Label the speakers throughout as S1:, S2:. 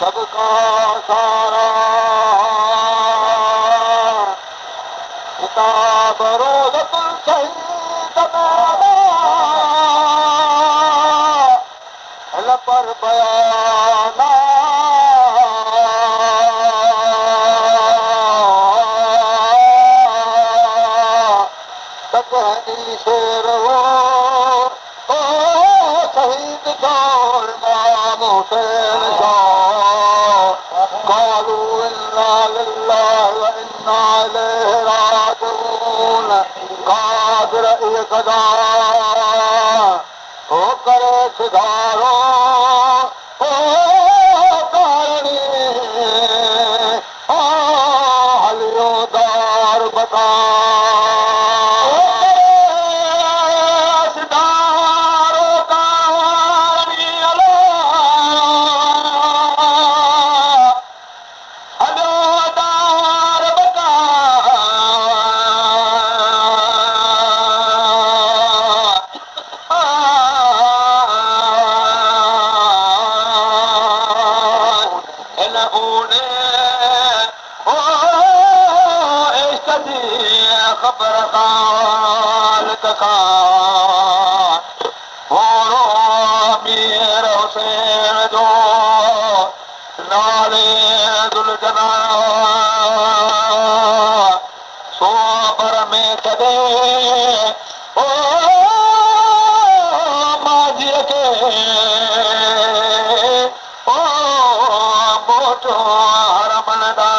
S1: सबका सारा किताब रोज़तुल शहीद हल पर बयाना तकहनी शेर वो ओ शहीद शोर इमाम हुसैन قالوا إنا لله وإنا إليه راجعون قادر قضا हो करे सुधारो हो कारणी हलियो दार बता خبر خالق خان وارو امیر حسین جو نالے دل جنا سو پر میں کدے او ماجی کے او موٹو حرمن دا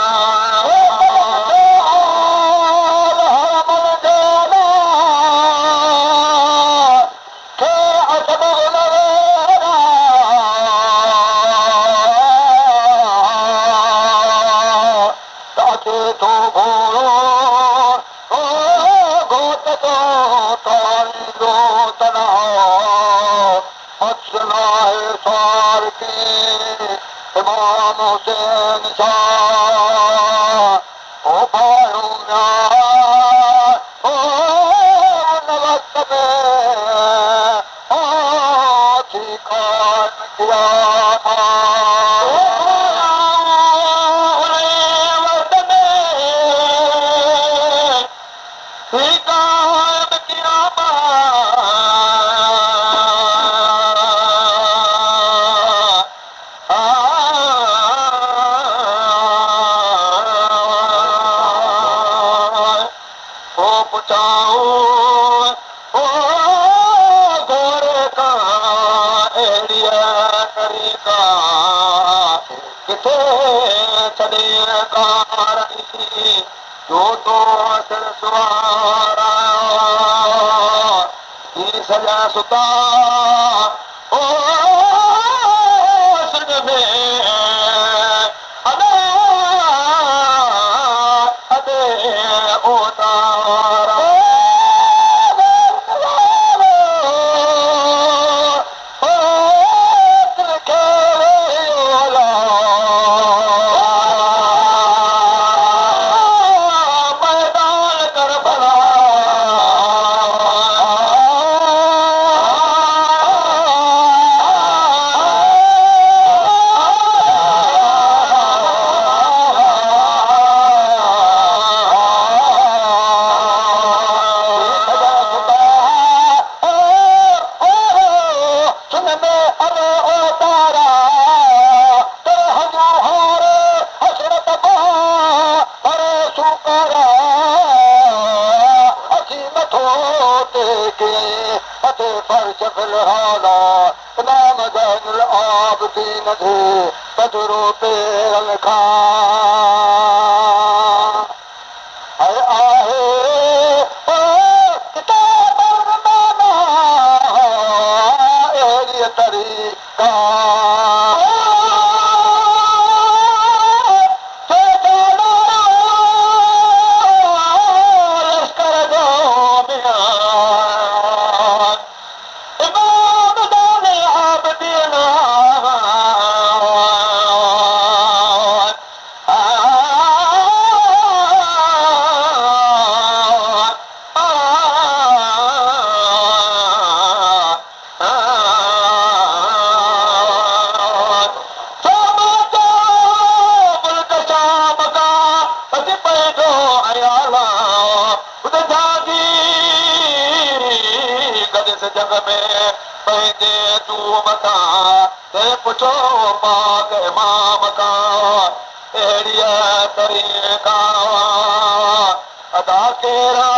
S1: इमाम हुसैन शाह ओ भाइयों ओ उन वक्त में थी कान किया था उन वक्त में थी कान किया किथे छॾे कारी जो तो असर सुवारा ही सॼा सुता ओ सिंध में अदे अदे ओ तारा बदरो पेरल खां आहे किताब माना अहिड़ीअ तरीक़ा लश्कर जो मियान इमाम दाने आबदीन जग में पंहिंजे जूम खां ते पुछो पाक इमाम खां अहिड़ीअ तरीक़ा अदा केरा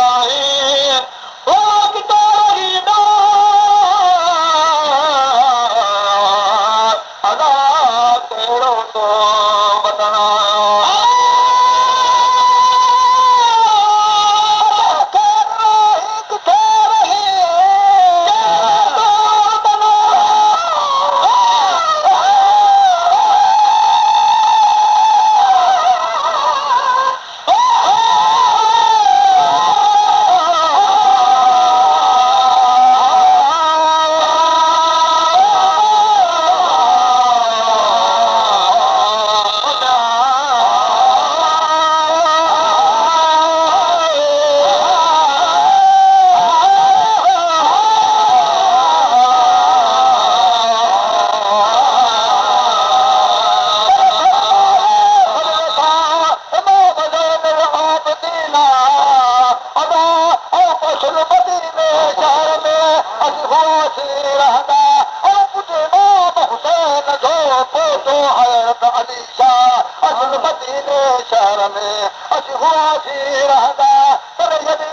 S1: अदा कहिड़ो तो वतन शहर में असीं हुआसीं रहंदा पर यदि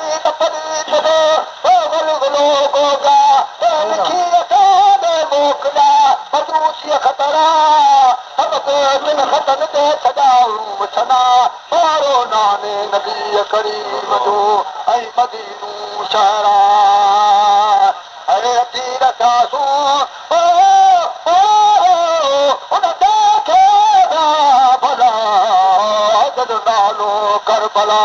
S1: लिखी असां मोकिलिया मजूसीअ ख़तरा ख़तनि ते छॾाऊं छॾा पारो नाने नबीअ करीम जो ऐं मदीनू शहरा अरे अची रखासूं नालो करबला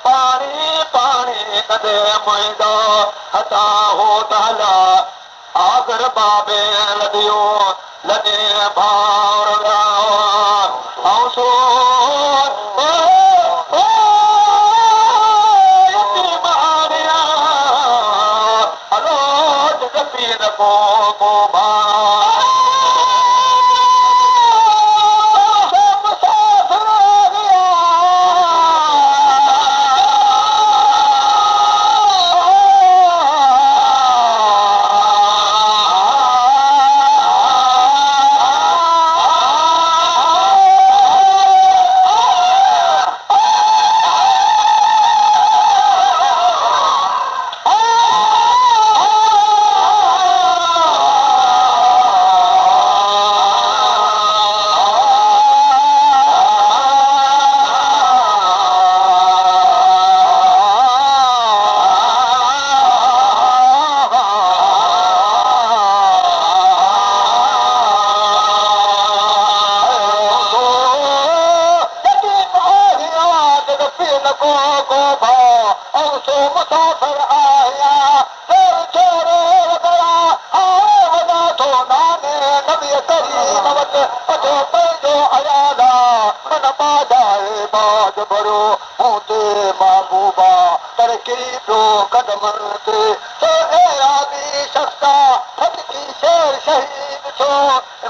S1: पाणी पाणी कदे मुंहिंजो हथा हो ताला आगर बाबे लदियो लदे भावर ऐं सो हलो पीर को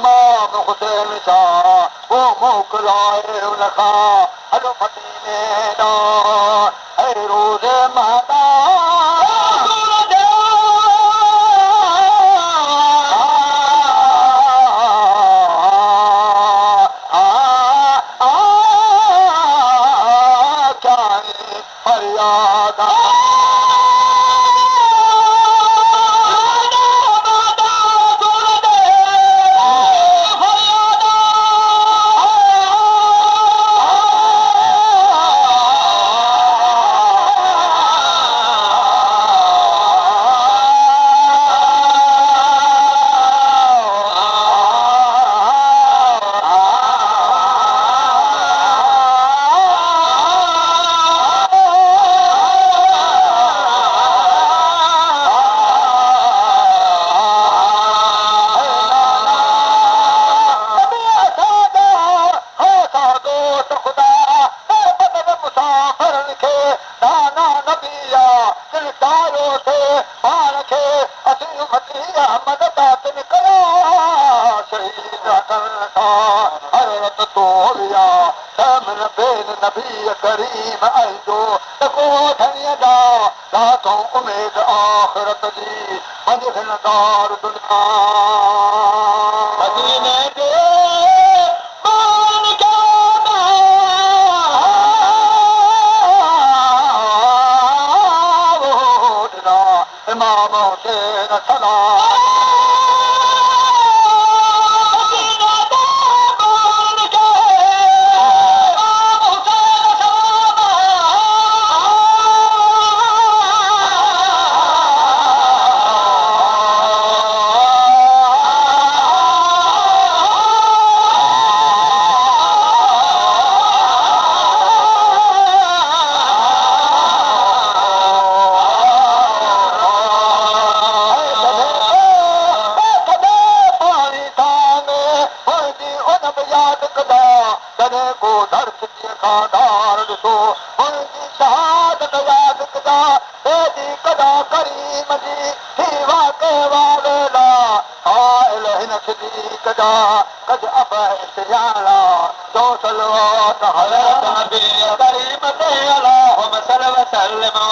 S1: इमाम हुसैन शाह वो मोकिलाए उनखां हलो मदीने ॾांहुं ऐं रोज़ माता त तो विया सामन बेन नबी करीम आईंदो त को ठणीअ दा रातों उमेद आखिरत जी मंझिलदार दुनिया मदीने जे इमाम हुसैन सलाम كريم اللهم صل وسلم